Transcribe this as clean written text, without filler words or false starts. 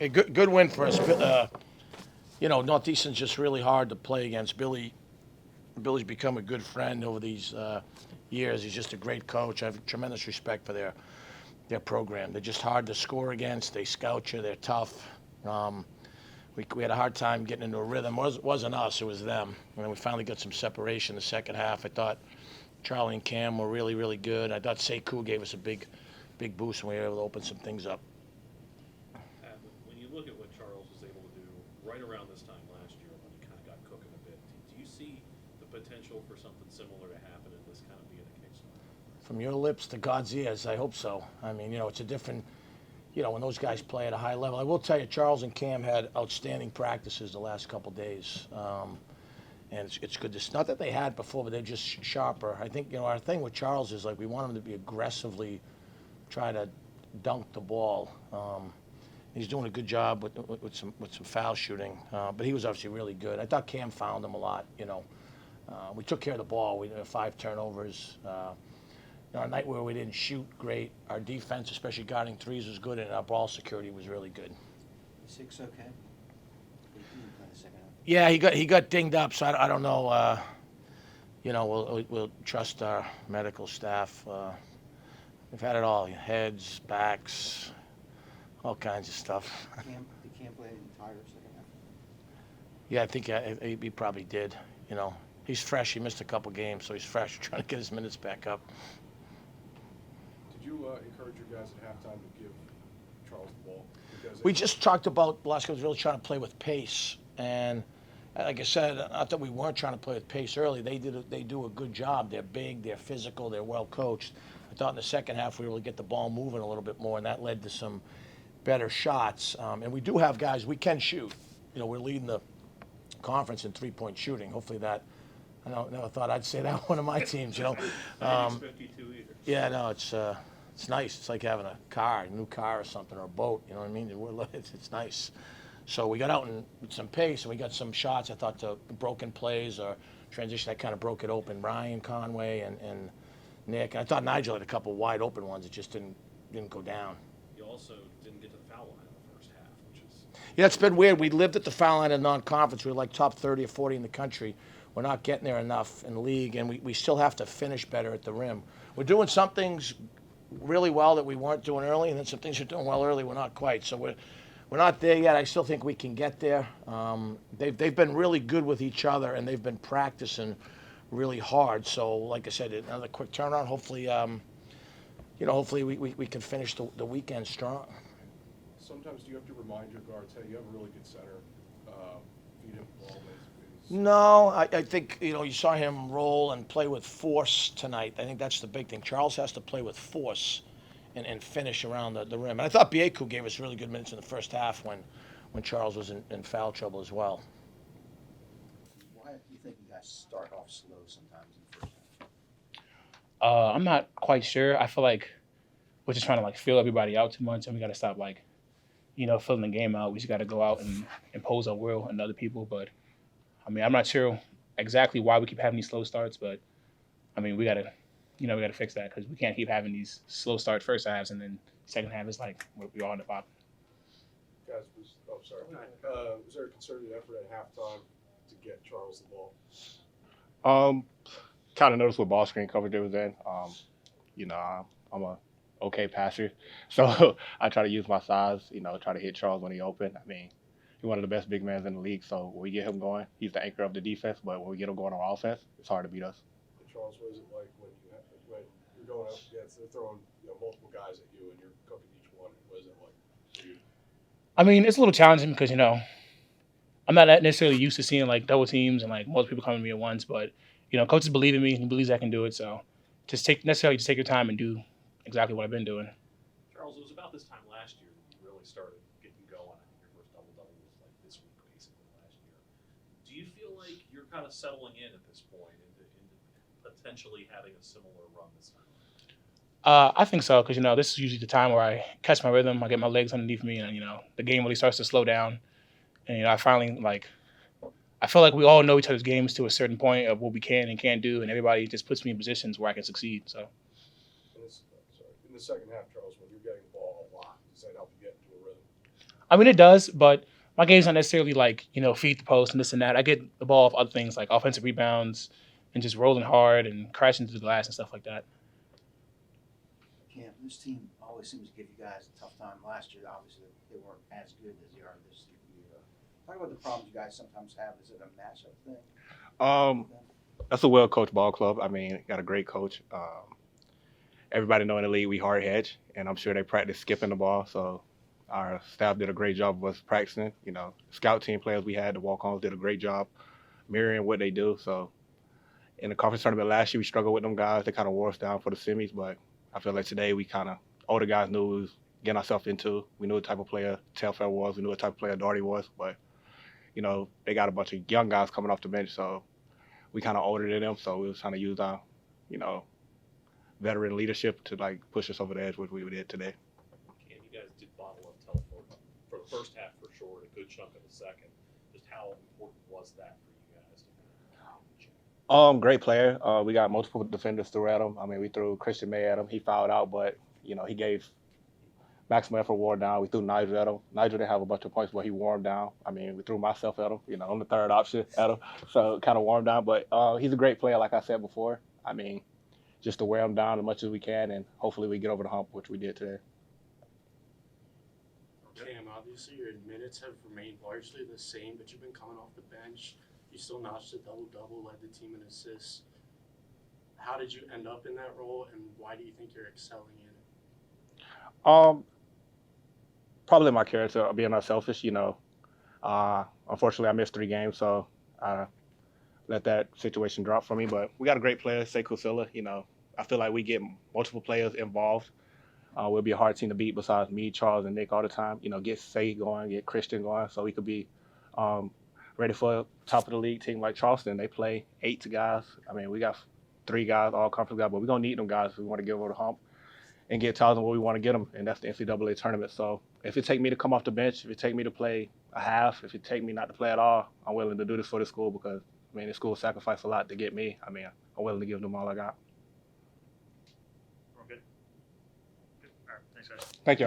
A good win for us. Northeastern's just really hard to play against. Billy's become a good friend over these years. He's just a great coach. I have tremendous respect for their program. They're just hard to score against. They scout you. They're tough. Um, we had a hard time getting into a rhythm. Wasn't us. It was them. And then we finally got some separation in the second half. I thought Charlie and Cam were really, really good. I thought Sekou gave us a big boost when we were able to open some things up. When you look at what Charles was able to do right around this time last year when he kind of got cooking a bit, do you see the potential for something similar to happen in this kind of being a Kickstarter? From your lips to God's ears, I hope so. I mean, it's a different, when those guys play at a high level. I will tell you, Charles and Cam had outstanding practices the last couple days. And it's good to, not that they had before, but they're just sharper. I think, our thing with Charles is like we want him to be aggressively try to dunk the ball. He's doing a good job with some foul shooting, but he was obviously really good. I thought Cam found him a lot. We took care of the ball. We had 5 turnovers. A night where we didn't shoot great. Our defense, especially guarding threes, was good, and our ball security was really good. Six okay? He didn't play the second half. Yeah, he got dinged up, so I don't know. We'll trust our medical staff. We've had it all: heads, backs, all kinds of stuff. He can't play the entire second half. Yeah, I think he probably did. He's fresh. He missed a couple games, so he's fresh. Trying to get his minutes back up. Did you encourage your guys at halftime to give Charles the ball? We just talked about Velasquez was really trying to play with pace, and like I said, not that we weren't trying to play with pace early. They do a good job. They're big, they're physical, they're well coached. I thought in the second half we were able to get the ball moving a little bit more, and that led to some better shots. And we do have guys we can shoot. We're leading the conference in 3-point shooting. Hopefully that. Never thought I'd say that one of my teams. I didn't expect you to either. Yeah, no, it's nice. It's like having a new car or something, or a boat. You know what I mean? It's nice. So we got out with some pace, and we got some shots. I thought the broken plays or transition, I kind of broke it open. Ryan Conway and Nick. And I thought Nigel had a couple wide open ones. It just didn't go down. You also didn't get to the foul line in the first half, which is... Yeah, it's been weird. We lived at the foul line in non-conference. We were like top 30 or 40 in the country. We're not getting there enough in the league, and we still have to finish better at the rim. We're doing some things really well that we weren't doing early, and then some things we're doing well early we're not quite. So we're not there yet. I still think we can get there. They've been really good with each other, and they've been practicing really hard. So, like I said, another quick turnaround. Hopefully, hopefully we can finish the weekend strong. Sometimes do you have to remind your guards, hey, you have a really good center, feed him the ball, basically? No, I think, you saw him roll and play with force tonight. I think that's the big thing. Charles has to play with force and finish around the rim. And I thought Bieku gave us really good minutes in the first half when Charles was in foul trouble as well. Why do you think you guys start off slow sometimes in the first I'm not quite sure. I feel like we're just trying to fill everybody out too much, and we got to stop filling the game out. We just got to go out and impose our will on other people. But I mean, I'm not sure exactly why we keep having these slow starts, but I mean, we gotta fix that because we can't keep having these slow start first halves and then second half is like we're all in the bottom. Guys, was there a concerted effort at halftime to get Charles the ball? Kind of noticed what ball screen coverage it was in. I'm a okay passer, so I try to use my size. Try to hit Charles when he open. I mean, he's one of the best big men in the league. So when we get him going, he's the anchor of the defense. But when we get him going on offense, it's hard to beat us. And Charles, what is it like when you're going up against, they're throwing multiple guys at you and you're cooking each one? What is it like for you? I mean, it's a little challenging because I'm not necessarily used to seeing double teams and most people coming to me at once. But coaches believe in me. He believes I can do it. So just take your time and do exactly what I've been doing. Charles, it was about this time last year that you really started getting going. I think your first double-double was this week, basically, last year. Do you feel like you're kind of settling in at this point into potentially having a similar run this time? I think so because this is usually the time where I catch my rhythm, I get my legs underneath me, and the game really starts to slow down. And I finally I feel like we all know each other's games to a certain point of what we can and can't do, and everybody just puts me in positions where I can succeed. So. In the second half, Charles, when you're getting the ball a lot, does that help you get into a rhythm? I mean, it does, but my game's not necessarily like, feed the post and this and that. I get the ball off other things like offensive rebounds and just rolling hard and crashing through the glass and stuff like that. Cam, this team always seems to give you guys a tough time. Last year, obviously, they weren't as good as they are this year. Talk about the problems you guys sometimes have. Is it a matchup thing? That's a well-coached ball club. I mean, got a great coach. Everybody know in the league we hard hedge, and I'm sure they practice skipping the ball. So our staff did a great job of us practicing. Scout team players we had, the walk-ons did a great job mirroring what they do. So in the conference tournament last year, we struggled with them guys. They kind of wore us down for the semis, but I feel like today we kind of, older guys knew what we was getting ourselves into. We knew what type of player Telfair was. We knew what type of player Darty was. But, they got a bunch of young guys coming off the bench, so we kind of older than them. So we was trying to use our, veteran leadership to, push us over the edge, which we did today. And you guys did bottle up Telford for the first half for sure, and a good chunk of the second. Just how important was that for you guys? Great player. We got multiple defenders threw at him. I mean, we threw Christian May at him. He fouled out, but, he gave maximum effort, wore down. We threw Nigel at him. Nigel didn't have a bunch of points, but he warmed down. I mean, we threw myself at him, I'm the third option at him. So kind of warmed down. But he's a great player, like I said before. I mean, just to wear him down as much as we can, and hopefully we get over the hump, which we did today. Cam, obviously your minutes have remained largely the same, but you've been coming off the bench. You still notched a double-double, led the team in assists. How did you end up in that role, and why do you think you're excelling in it? Probably my character, being unselfish. Unfortunately, I missed 3 games, so I let that situation drop for me. But we got a great player, Sekou Silla. I feel like we get multiple players involved. We'll be a hard team to beat besides me, Charles, and Nick all the time. Get Say going, get Christian going, so we could be ready for a top of the league team like Charleston. They play 8 guys. I mean, we got 3 guys, all conference guys, but we're going to need them guys if we want to get over the hump and get Towson where we want to get them, and that's the NCAA tournament. So if it take me to come off the bench, if it take me to play a half, if it take me not to play at all, I'm willing to do this for the school because, the school sacrificed a lot to get me. I'm willing to give them all I got. We're good. Good. All right. Thanks, guys. Thank y'all.